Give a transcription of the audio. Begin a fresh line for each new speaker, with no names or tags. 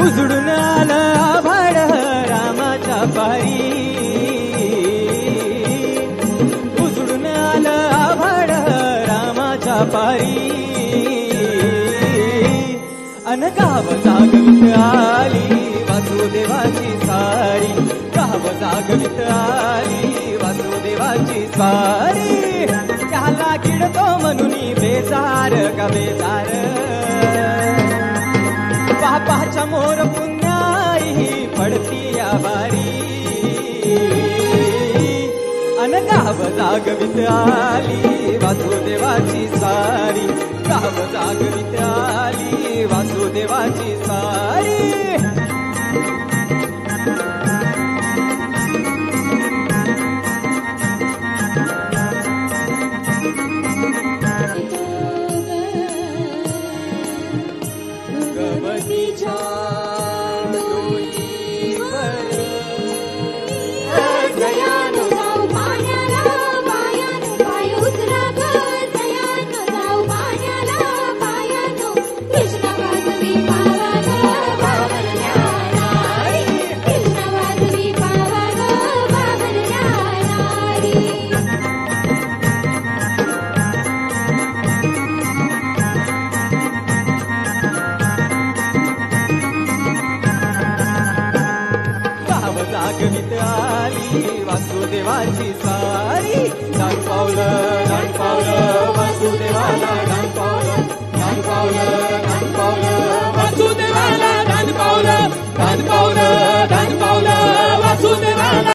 उजडून आलं आभाळ रामाच्या पारी, उजडून आलं आभाळ रामाच्या पारी. अन गाव जागवित आली वासुदेवाची सारी, गाव जागवित आली वासुदेवाची सारी. त्याला किडतो म्हणून बेजार का बेजार, पापाच्या मोर पुण्याई पडती या बारी. अन गाव जागवित आली वासुदेवाची सारी, गाव जागवित आली वासुदेवाची सारी. गवतीच्या डोईवर
जयानो जाऊ पाण्याला, पायानो पाय उचला ग, जयानो जाऊ पाण्याला, पायानो कृष्ण वाजवी पावा ग बाबरल्या नारी, कृष्ण वाजवी पावा ग बाबरल्या नारी.
जागवित आली वासुदेवाची सारी. दान पावलं